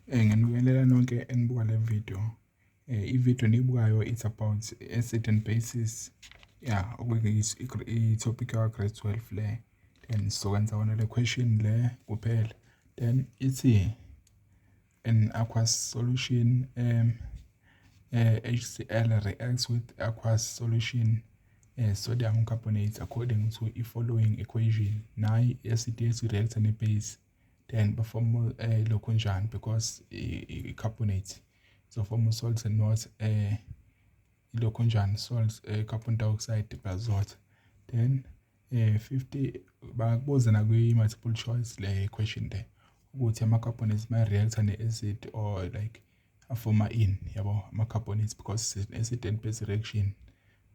Nginibingelela nonke enibuka le video. I-video eniyibukayo it's about acid and bases. Yeah, i-topic ya-grade 12 le. Then sizokwenza wona le question le kuphela. Then ithi an aqueous solution HCl reacts with aqueous solution sodium carbonate according to the following equation. Nayi acid yethu reacts ne-base. Then perform lokhu njani because carbonate so form salts and not lokhu njani salts carbon dioxide azote. Then 50 bakubuza na kwi-multiple choice le question le ukuthi ama-carbonates ma-reactor ne-acid or like afoma in yabo ama-carbonates because acid and base reaction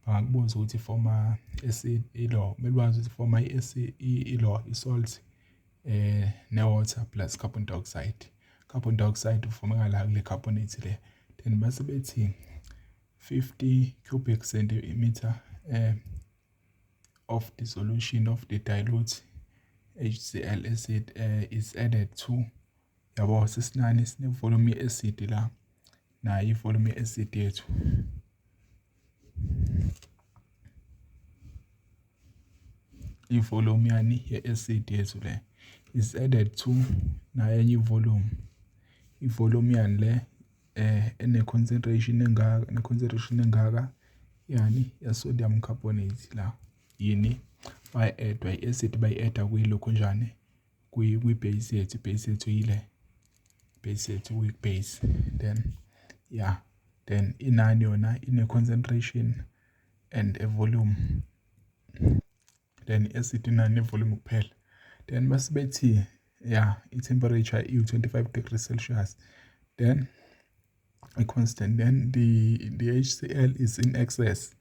bangakubuza ukuthi forma acid ilo kumele wazi ukuthi forma i-acid ilo i-salt ne-water plus carbon dioxide. Carbon dioxide ufomeka la kule carbonate le. Then base bethi 50 cubic centimeter of the solution of the dilute HCl acid is added to yabo sesinani sine volume ye-acid la na i-volume ye-acid yethu. I-volume yani ye-acid yethu le is added to na enye volume. I-volume yani le ene-concentration engaka yani ya-sodium carbonate la yini bayi-add i-acid bayi-add kuyilokho njani kwi-base yethu. I-base yethu yile base yethu kwi-base. Then yeah, then inani yona ine-concentration and a volume. Then i-acid inani ne-volume kuphela. Then basibethi yeah, i-temperature i-25 degrees Celsius. Then a constant. Then the HCl is in excess.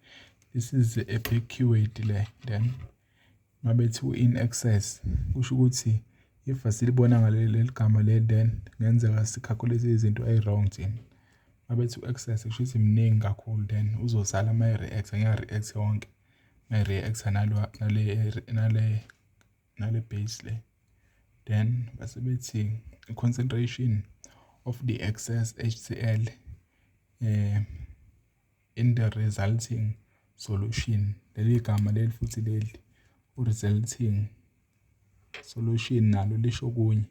This is a big keyword le. Then mabethi in excess kusho ukuthi if asilibona ngaleli gama le then ngenzeka sicalculate izinto wrong thina. Mabethi excess kusho ukuthi mningi kakhulu then uzosala ama-reactor ngeya-react wonke ma-reactor nale base le. Then basebethi concentration of the excess HCl in the resulting solution. Leli gama leli futhi leli resulting solution nalo lisho kunye.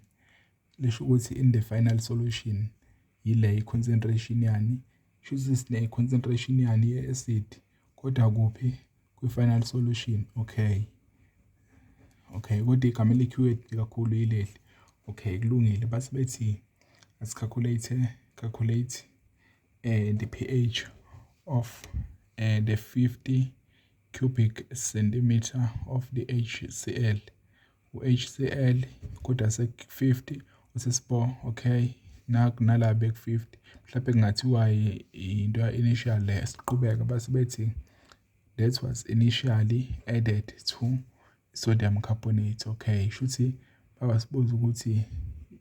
Lisho ukuthi in the final solution yile concentration yani shuthi sine concentration yani ye-acid kodwa kuphi kwi-final solution. Okay kodwa igama eli-keyword kakhulu yileli. Okay kulungile. Basibethi calculate the pH of the 50 cubic centimeter of the HCl. HCl kodwa sek50 usesibo. Okay nala bek50 mhlawumbe kungathiwa into ya-initial le siqhubeka basibethi that was initially added to sodium carbonate. Okay shuthi basibuza ukuthi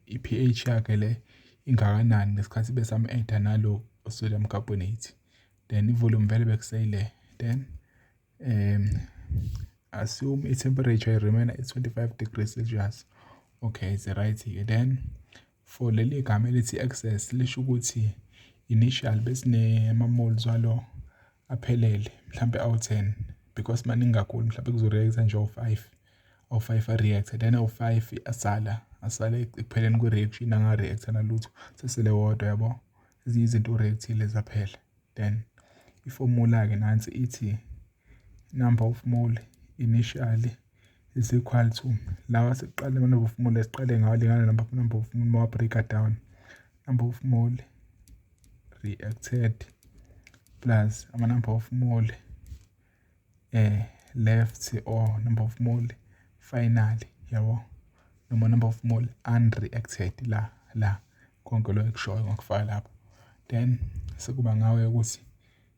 i-pH yakhe le ingakanani ngesikhathi besam-add nalo sodium carbonate. Then i-volume vele bekuseyile. Then assume i-temperature remain at 25 degrees Celsius. Okay it's right here. Then for leli gama elithi excess lisho ukuthi initial besine ama-moles walo aphelele mhlambe awu-10 because maningi kakhulu mhlambe kuzo-reactor nje awu-5 a-reactor then awu-5 asale ekupheleni kwe-reaction anga-reactor nalutho sesele wodwa yabo ezinye izinto u-reactile zaphela. Then i-formula-ke nansi ithi number of mole initially is equal to lawa sekuqala ama-number of mole siqale ngawo lingana number of mole mawa-breaker down. Number of mole reacted plus ama-number of mole left or number of mole final yabo noma number of mole unreacted la konke lo ekushoyo ngokufaka lapho. Then sekuba ngawe ukuthi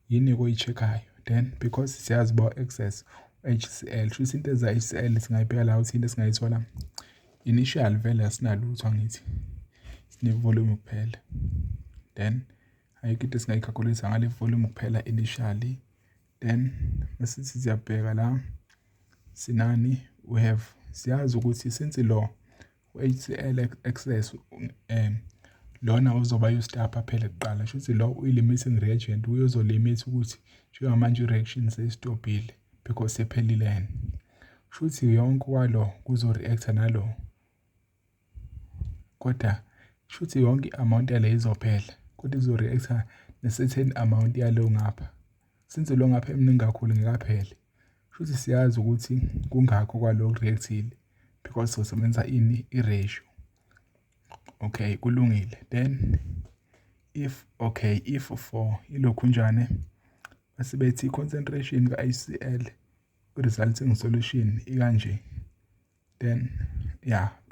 yini koyi-check-ayo. Then because siyazi about excess HCl shuthi into eza-HCl singayibheka la ukuthi into esingayithola initial vele asinalutho angithi sine-volume kuphela. Then ayikho into esingayicalculate ngale volume kuphela initially. Then masithi siyabheka la sinani we have siyazi ukuthi since lo HCl excess lona uzoba uyostopha phela kuqala. Shuthi lo uyi-limiting reagent uyozolimit ukuthi njengamanje i-reaction seyistobhile because sephelile. Shuthi yonke kwalo kuzo-reactor nalo. Kodwa shuthi yonke i-amount yale izophela. Kodwa izo-reactor ne-certain amount yalo ngapha. Since lo ngapha emningi kakhulu ngekaphele. Shuthi siyazi ukuthi kungakho kwalo reactile because sosebenzisa ini i-ratio. Okay, kulungile. Then if for ilokhunjane basibethi i-concentration ka-HCl resulting solution ikanje. Then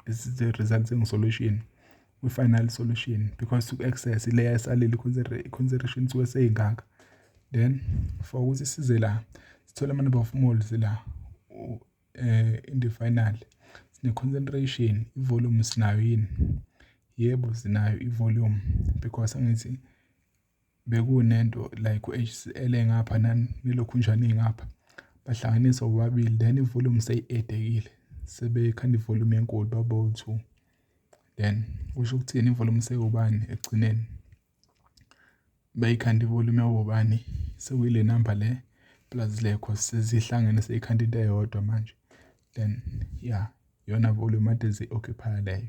this is the resulting solution kwi-final solution because ku-excess layer esalile i-concentration isuke seyingaka. Then for ukuthi size la sithola ama-number of moles la in the final sine-concentration, i-volume sinayo yini? Yebo sinayo i-volume because angithi bekunento like u-HCl engapha nelokhunjane ingapha bahlanganiswa bobabili then i-volume seyi-edekile sebekhanda i-volume enkulu babo-2. Then kusho ukuthini i-volume seyubani ekugcineni bayikhanda i-volume yabobani sekuyile number le plus le cause sezihlangene seyikhanda into eyodwa manje. Then yona volume ade zi-occupy leyo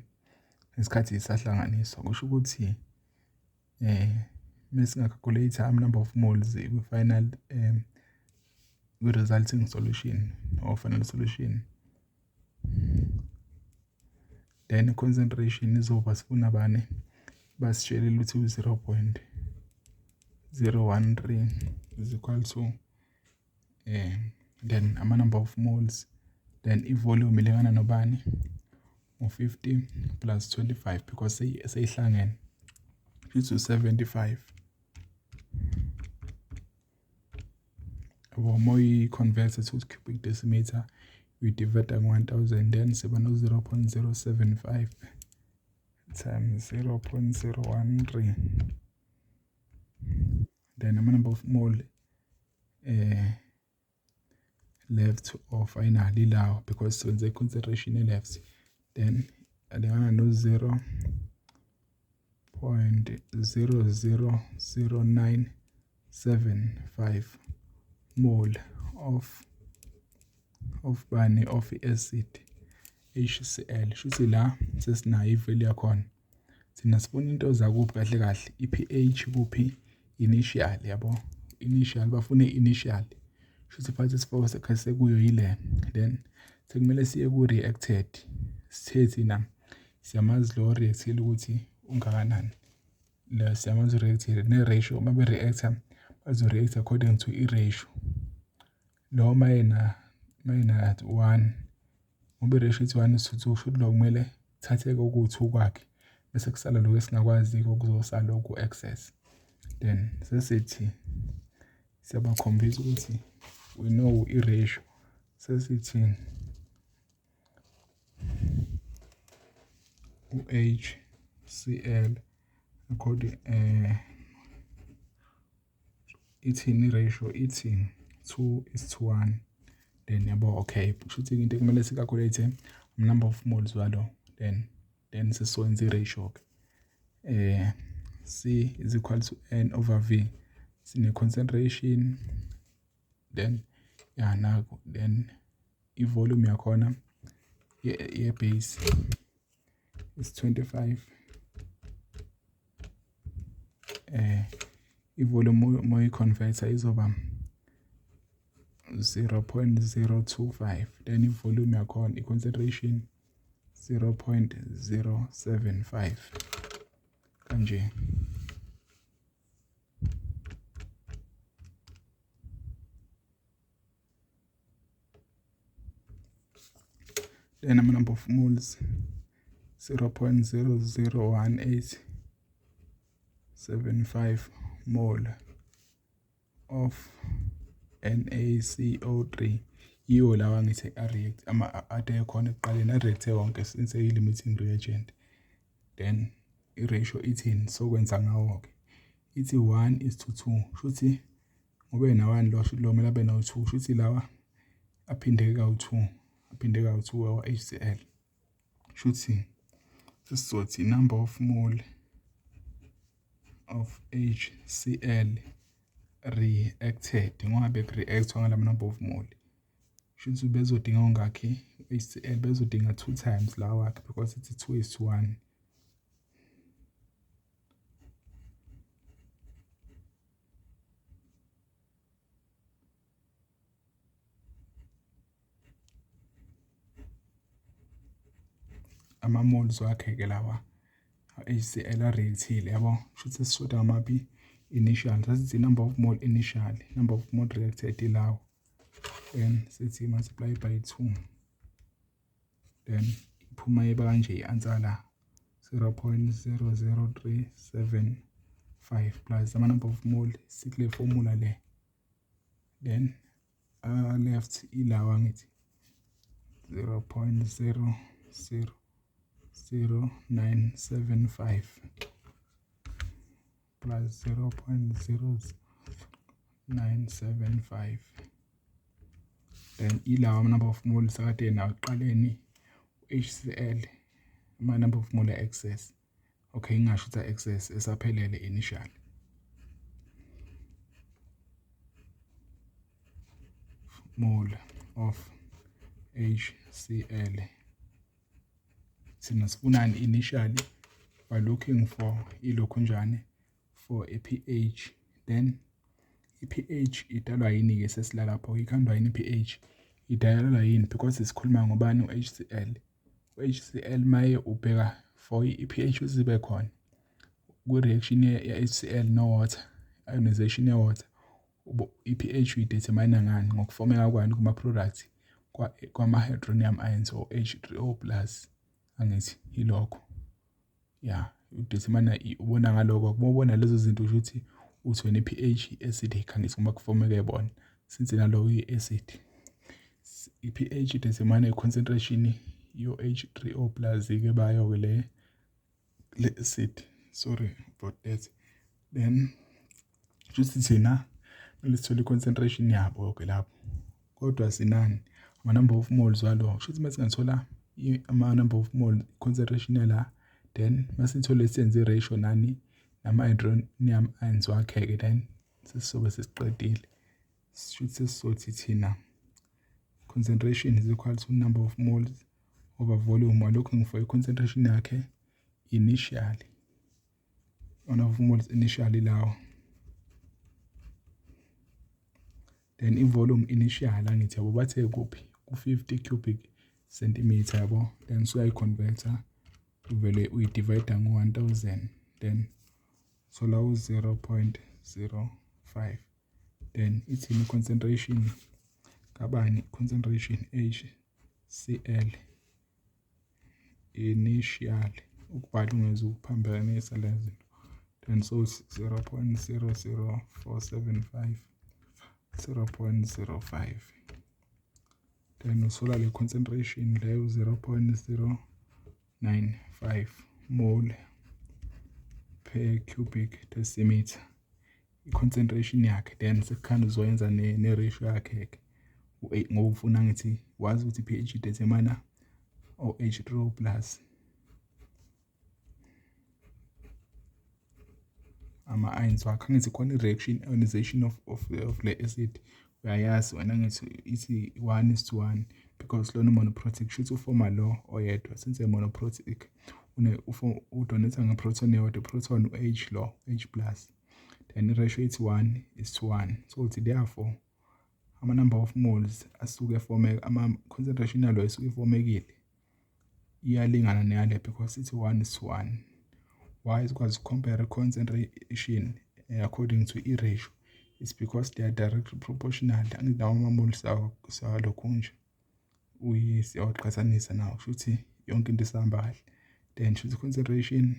ngesikhathi isahlanganiswa. Kusho ukuthi mesinga-calculate ama-number of moles kwi-final kwi-resulting solution or final solution, then i-concentration izoba sifuna bani basitshelile ukuthi u-0.013 is equal to then ama-number of moles, then i-volume ilingana nobani u-50 plus 25 because seyihlangene it's 75. Moyi-convert to cubic decimeter we divide ngo-1000 then siba no-0.075 times 0.013 then ama-number of mole left or final ilawo because senze i-concentration e-left then alingana no-0.0000975 mole of bani of acid HCl. Shuthi la sesinayo i-value yakhona. Thina sifuna into zakuphi kahle kahle i-pH kuphi initial yabo. Initial bafune initial. Shuthi phansi sifocus ekhase kuyo yile. Then sekumele siye ku-reacted. Sithe thina siyamazi lo reactile ukuthi ungakanani. La siyamazi reactile ne-ratio uma be-reactor bazo-react according to i-ratio. Lo mayena 1 ngoba i-ratio ithi 1:2 shuthi lo kumele thathe oku-2 kwakhe bese kusala lokho esingakwazi okuzosala oku-excess. Then sesithi siyabakhombisa ukuthi we know i-ratio sesithi u-HCl according ithini i-ratio ithi 2:1. Then yabo okay shuthi into ekumele si-calculate number of moles walo then sesiwenza i-ratio ke C is equal to N over V sine-concentration then nako then i-volume yakhona ye-base is 25. I-volume moyi-converter izoba 0.025 then i-volume yakhona i-concentration 0.075 kanje. Then ama-number of moles 0.00187 mole of NaCO3 yiwo lawa ngithi a-react ade ekhona ekuqaleni a-reacte wonke since eyi-limiting reagent. Then i-ratio ithini sokwenza ngawo-ke ithi 1:2 shuthi ngoba ena-1 lo shuthi lo kumele abe no-2 shuthi lawa aphindeke kawu-2 wa-HCl shuthi sesizothi number of mole of HCl reacted ngoba beku-react-wa ngala number of mole. Shuthi bezodinga ongakhi HCl bezodinga 2 times la wakhe because it's 2:1. Ama-moles wakhe-ke lawa HCl a-reactile yabo. Shuthi sishoda ngamapi initial. Sasithi number of mole initial, number of mole reacted ilawo. Then sithi multiply by 2. Then iphuma iba kanje i-answer la 0.00375 plus ama number of mole sikule formula le. Then left ilawa ngithi 0.00975 plus 0.0975. Then ilawa number of moles akade nawo ekuqaleni HCl ama number of mole excess. Okay, ngingasho ukuthi excess esaphelele initial. Mole of HCl. Sina sifunani initially, we're looking for ilokhu njani for a pH. Then pH idalwa yini ke sesila lapho ikhandwa yini pH idalwa yini because sikhuluma ngobani uHCl. uHCl maye ubheka for pH uzibe khona ku reaction ya HCl no water, ionization ya water, pH uyidetermine ngani ngokufomeka kwani kuma products kwama hydronium ions or H3O+. Angithi ilokho. Yeah, udetermine ubona ngaloko. Uma ubona lezo zinto ukuthi uthi ne pH acidic angithi kuma kufomeke bona since nalo i-acid. I-pH determine i-concentration yo H3O+ ke bayo le acid. Sorry about that. Then just thina lesithole concentration yabo ke lapho. Kodwa sinani ama number of moles walo. Shuthi masingathola ama number of mole concentration yala, then masithole senze ratio nani nama hydronium ions wakhe ke, then sesizobe sesiqedile. Shuthi sesizothi thina concentration is equal to number of moles over volume. We're looking for a concentration yakhe initially. One of moles initially lawo. Then i-volume initial angithi yabo bathe kuphi ku-50 cubic centimeter yabo. Then so uyayi-converter uvele uyi-divide ngo-1000, then so la 0.05. Then ithini concentration kabani, concentration HCl initial ukubhala ungeze uphambanisa lezi. Then so 0.00475, 0.05. Then usola le concentration leyo 0.095 mole per cubic decimeter i-concentration yakhe. Then sekukhanda uzoyenza ne-ratio yakhe ngoba ufuna ngithi wazi ukuthi pH determine o H3O+. Ama ions wakhe ngithi khona i-reaction ionization of le acid uyayazi wena ngithi ithi 1:1 because lona monoprotic shuthi ufoma lo oyedwa. Since monoprotic udonate ngeproton eyodwa, proton H lo H+. Then i-ratio ithi 1:1. So therefore ama number of moles asuke efomeka, ama concentration yalo isuke ifomekile iyalingana neyale because it's 1:1. Why is compare concentration according to ratio? It's because they are directly proportional. Angidawo ama-moles sawalokhu nje uyisiyawaxasanisa nawo shuthi yonke into isahamba kahle. Then shuthi concentration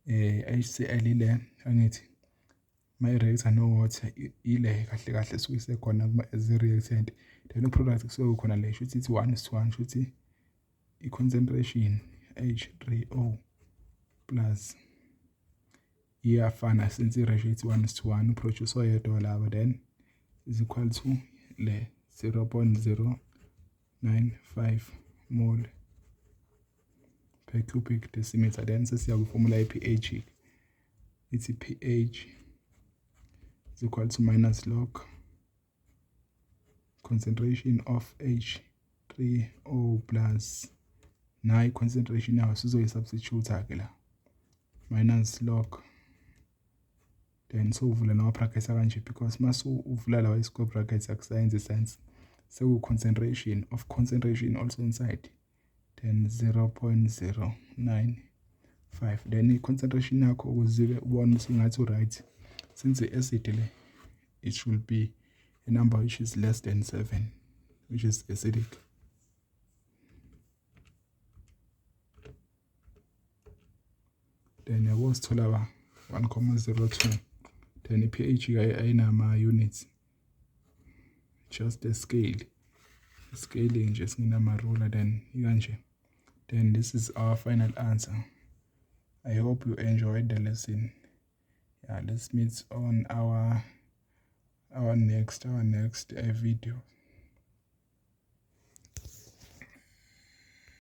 HCl ile angithi ma-reactor no water ile kahle kahle suke isekhona as a-reactant. Then product kusuke khona le shuthi it's 1:1 shuthi i-concentration H3O+ iyafana since i-ratio it's 1:1. Uproduce oyedwa laba then is equal to le 0.095 mole per cubic decimeter. Then sesiya ku-formula ye-pH. It's pH is equal to minus log concentration of H3O plus nayi concentration yawo sizoyi-substitute-ke la minus log, then sowuvula nama-brackets kanje because masu uvula lawa i-square brackets akusayenzi sense. Seku-concentration of concentration also inside, then 0.095. Then i-concentration yakho ukuze ubone sengathi u-right, since i-acid le, it should be a number which is less than 7, which is acidic. Then yabo sithola 1.02. Then i-pH ayinama-units, just a scale, scaling nje singenama-ruler, then ikanje. Then this is our final answer. I hope you enjoyed the lesson. Yeah, let's meet on our next video.